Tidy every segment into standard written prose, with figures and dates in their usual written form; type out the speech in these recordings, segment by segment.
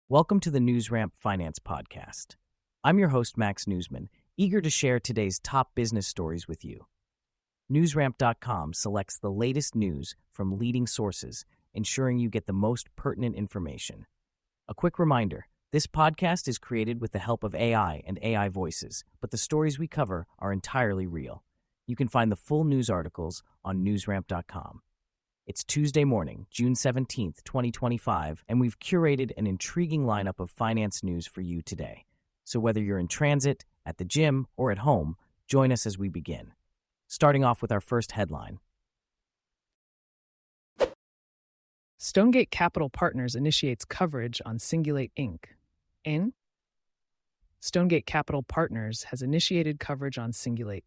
Welcome to the NewsRamp Finance Podcast. I'm your host, Max Newsman, eager to share today's top business stories with you. NewsRamp.com selects the latest news from leading sources, ensuring you get the most pertinent information. A quick reminder, this podcast is created with the help of AI and AI voices, but the stories we cover are entirely real. You can find the full news articles on NewsRamp.com. It's Tuesday morning, June 17th, 2025, and we've curated an intriguing lineup of finance news for you today. So whether you're in transit, at the gym, or at home, join us as we begin. Starting off with our first headline. Stonegate Capital Partners initiates coverage on Cingulate Inc. Stonegate Capital Partners has initiated coverage on Cingulate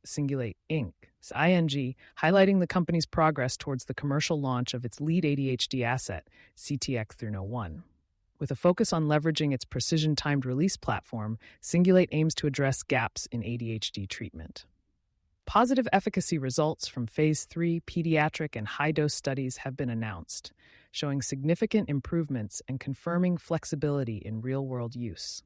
Inc. ING, highlighting the company's progress towards the commercial launch of its lead ADHD asset, CTX-301. With a focus on leveraging its precision-timed release platform, Cingulate aims to address gaps in ADHD treatment. Positive efficacy results from Phase 3 pediatric and high-dose studies have been announced, showing significant improvements and confirming flexibility in real-world use.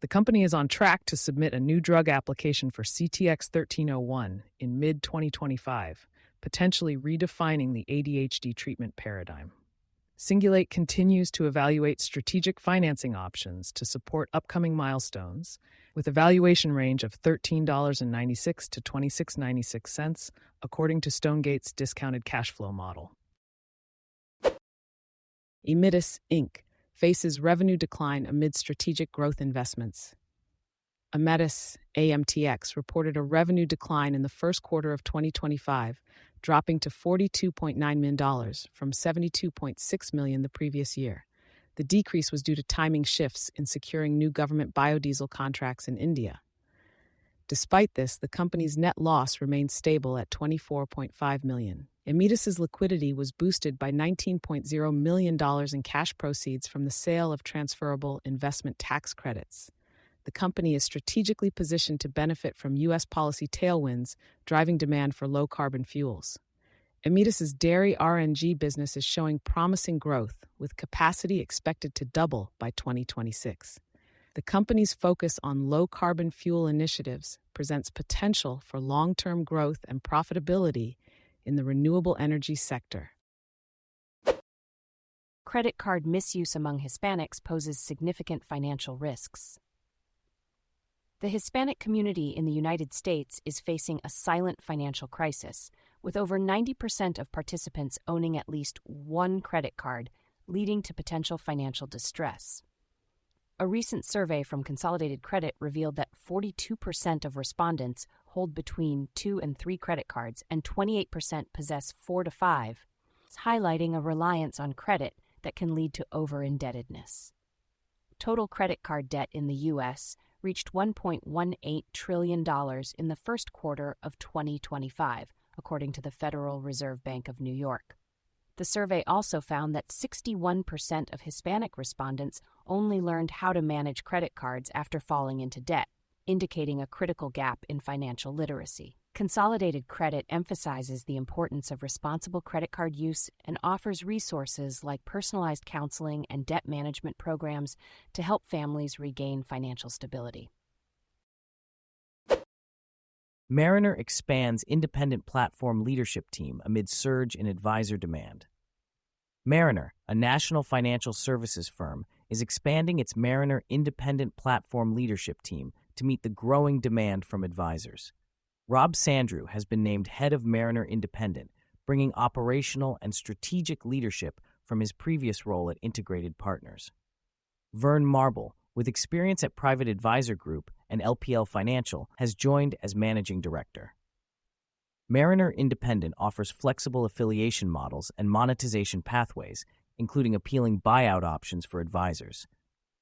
The company is on track to submit a new drug application for CTX-1301 in mid-2025, potentially redefining the ADHD treatment paradigm. Cingulate continues to evaluate strategic financing options to support upcoming milestones, with a valuation range of $13.96 to $26.96, according to Stonegate's discounted cash flow model. Aemetis, Inc. faces revenue decline amid strategic growth investments. Aemetis, AMTX, reported a revenue decline in the first quarter of 2025, dropping to $42.9 million from $72.6 million the previous year. The decrease was due to timing shifts in securing new government biodiesel contracts in India. Despite this, the company's net loss remained stable at $24.5 million. Aemetis' liquidity was boosted by $19.0 million in cash proceeds from the sale of transferable investment tax credits. The company is strategically positioned to benefit from U.S. policy tailwinds, driving demand for low-carbon fuels. Aemetis' dairy RNG business is showing promising growth, with capacity expected to double by 2026. The company's focus on low-carbon fuel initiatives presents potential for long-term growth and profitability in the renewable energy sector. Credit card misuse among Hispanics poses significant financial risks. The Hispanic community in the United States is facing a silent financial crisis, with over 90% of participants owning at least one credit card, leading to potential financial distress. A recent survey from Consolidated Credit revealed that 42% of respondents hold between 2 and 3 credit cards, and 28% possess 4 to 5, highlighting a reliance on credit that can lead to over-indebtedness. Total credit card debt in the U.S. reached $1.18 trillion in the first quarter of 2025, according to the Federal Reserve Bank of New York. The survey also found that 61% of Hispanic respondents only learned how to manage credit cards after falling into debt, indicating a critical gap in financial literacy. Consolidated Credit emphasizes the importance of responsible credit card use and offers resources like personalized counseling and debt management programs to help families regain financial stability. Mariner expands independent platform leadership team amid surge in advisor demand. Mariner, a national financial services firm, is expanding its Mariner independent platform leadership team to meet the growing demand from advisors. Rob Sandrew has been named head of Mariner Independent, bringing operational and strategic leadership from his previous role at Integrated Partners. Vern Marble, with experience at Private Advisor Group and LPL Financial, has joined as managing director. Mariner Independent offers flexible affiliation models and monetization pathways, including appealing buyout options for advisors.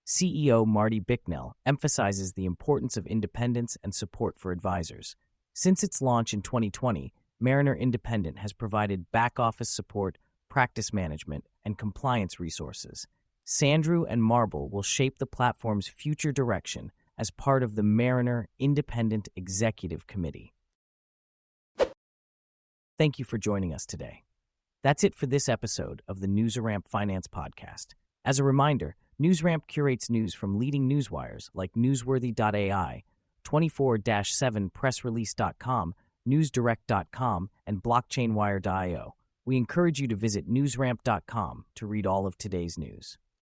CEO Marty Bicknell emphasizes the importance of independence and support for advisors. Since its launch in 2020, Mariner Independent has provided back-office support, practice management, and compliance resources. Sandrew and Marble will shape the platform's future direction as part of the Mariner Independent Executive Committee. Thank you for joining us today. That's it for this episode of the NewsRamp Finance Podcast. As a reminder, NewsRamp curates news from leading newswires like newsworthy.ai, 24/7pressrelease.com, newsdirect.com, and blockchainwire.io. We encourage you to visit newsramp.com to read all of today's news.